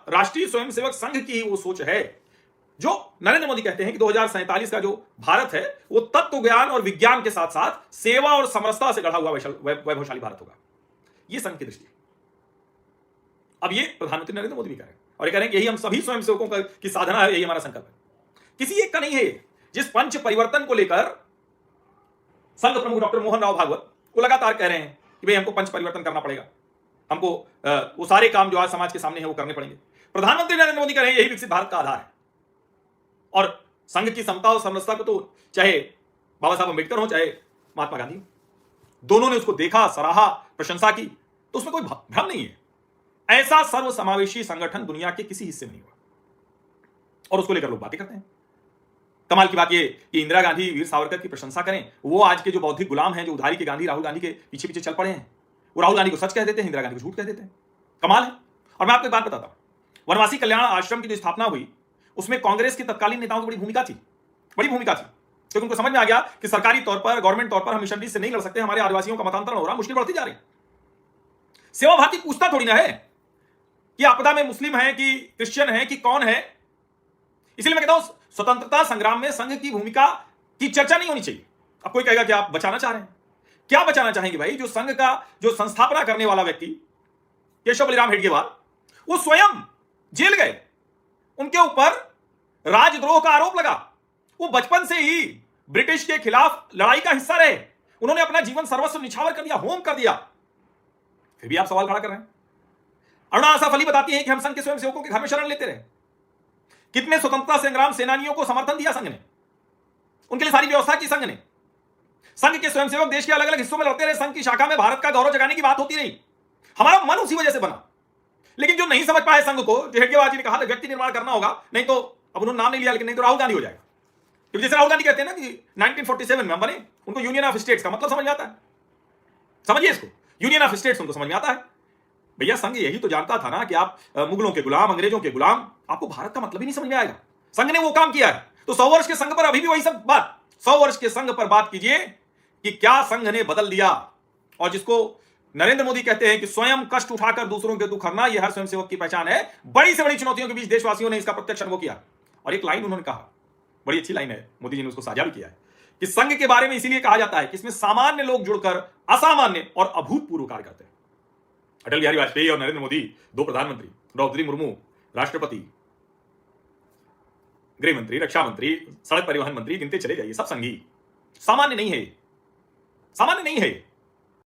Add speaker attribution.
Speaker 1: राष्ट्रीय स्वयंसेवक संघ की ही वो सोच है जो नरेंद्र मोदी कहते हैं कि 2047 का जो भारत है वो तत्व ज्ञान और विज्ञान के साथ साथ सेवा और समरसता से गढ़ा हुआ वैभवशाली भारत होगा। ये संघ की दृष्टि है। अब ये प्रधानमंत्री नरेंद्र मोदी भी कह रहे हैं और ये कह रहे हैं कि यही हम सभी स्वयंसेवकों की साधना है, यही हमारा संकल्प है। किसी एक का नहीं है। जिस पंच परिवर्तन को लेकर संघ प्रमुख डॉक्टर मोहन राव भागवत वो लगातार कह रहे हैं कि भाई हमको पंच परिवर्तन करना पड़ेगा, हमको वो सारे काम जो आज समाज के सामने है वो करने पड़ेंगे। प्रधानमंत्री नरेंद्र मोदी कह रहे हैं यही विकसित भारत का आधार है। और संघ की समता और समरसता को तो चाहे बाबा साहब अंबेडकर हो चाहे महात्मा गांधी, दोनों ने उसको देखा, सराहा, प्रशंसा की, तो उसमें कोई भ्रम नहीं है। ऐसा सर्वसमावेशी संगठन दुनिया के किसी हिस्से में नहीं हुआ और उसको लेकर लोग बातें करते हैं। कमाल की बात ये कि इंदिरा गांधी, वीर सावरकर की प्रशंसा करें, वो आज के जो बौद्धिक गुलाम हैं, जो उधारी के गांधी, राहुल गांधी के पीछे पीछे चल पड़े हैं, वो राहुल गांधी को सच कह देते हैं, इंदिरा गांधी को झूठ कह देते हैं। कमाल है। और मैं आपको एक बात बताता हूं, वनवासी कल्याण आश्रम की जो स्थापना हुई उसमें कांग्रेस के तत्कालीन नेताओं की बड़ी भूमिका थी, क्योंकि उनको समझ में आ गया कि सरकारी तौर पर, गवर्नमेंट तौर पर हम मिशनरी से नहीं लड़ सकते, हमारे आदिवासियों का मतांतरण हो रहा, मुश्किल बढ़ती जा रही। सेवा भारती पूछता थोड़ी ना है कि आपदा में मुस्लिम है कि क्रिश्चियन है कि कौन है। इसलिए मैं कहता हूं स्वतंत्रता संग्राम में संघ की भूमिका की चर्चा नहीं होनी चाहिए। अब कोई कहेगा कि आप बचाना चाह रहे हैं, क्या बचाना चाहेंगे भाई? जो संघ का जो संस्थापना करने वाला व्यक्ति केशव बलिराम हेडगेवार, वो स्वयं जेल गए, उनके ऊपर राजद्रोह का आरोप लगा, वो बचपन से ही ब्रिटिश के खिलाफ लड़ाई का हिस्सा रहे, उन्होंने अपना जीवन सर्वस्व निछावर कर दिया, होम कर दिया, फिर भी आप सवाल खड़ा कर रहे हैं। अरुणा आसाफ अली बताती हैं कि हम संघ के स्वयंसेवकों के घर में शरण लेते रहे। कितने स्वतंत्रता संग्राम सेनानियों को समर्थन दिया संघ ने, उनके लिए सारी व्यवस्था की संघ ने। संघ के स्वयंसेवक देश के अलग अलग हिस्सों में लड़ते रहे, संघ की शाखा में भारत का गौरव जगाने की बात होती रही। हमारा मन उसी वजह से बना। लेकिन जो नहीं समझ पाए संघ को, जो हेडगेवार जी ने कहा था व्यक्ति निर्माण करना होगा, नहीं तो अब उन्होंने नाम नहीं लिया, लेकिन नहीं तो राहुल गांधी हो जाएगा। क्योंकि जैसे राहुल गांधी कहते हैं ना कि 1947 में हम बने, उनको यूनियन ऑफ स्टेट्स का मतलब समझ में आता है। समझिए इसको, यूनियन ऑफ स्टेट्स उनको समझ में आता है। भैया संघ यही तो जानता था ना कि आप मुगलों के गुलाम, अंग्रेजों के गुलाम, आपको भारत का मतलब ही नहीं समझ में आएगा। संघ ने वो काम किया है। तो 100 वर्ष के संघ पर अभी भी वही सब बात, 100 वर्ष के संघ पर बात कीजिए कि क्या संघ ने बदल दिया। और जिसको नरेंद्र मोदी कहते हैं कि स्वयं कष्ट उठाकर दूसरों के दुख हरना, यह हर स्वयंसेवक की पहचान है। बड़ी से बड़ी चुनौतियों के बीच देशवासियों ने इसका प्रत्यक्ष अनुभव किया। और एक लाइन उन्होंने कहा, बड़ी अच्छी लाइन है, मोदी जी ने उसको साझा भी किया है, कि संघ के बारे में इसीलिए कहा जाता है कि इसमें सामान्य लोग जुड़कर असामान्य और अभूतपूर्व कार्य करते हैं। अटल बिहारी वाजपेयी और नरेंद्र मोदी, दो प्रधानमंत्री, द्रौपदी मुर्मू राष्ट्रपति, गृह मंत्री, रक्षा मंत्री, सड़क परिवहन मंत्री, गिनते चले जाइए, सब संघी। सामान्य नहीं है, सामान्य नहीं है।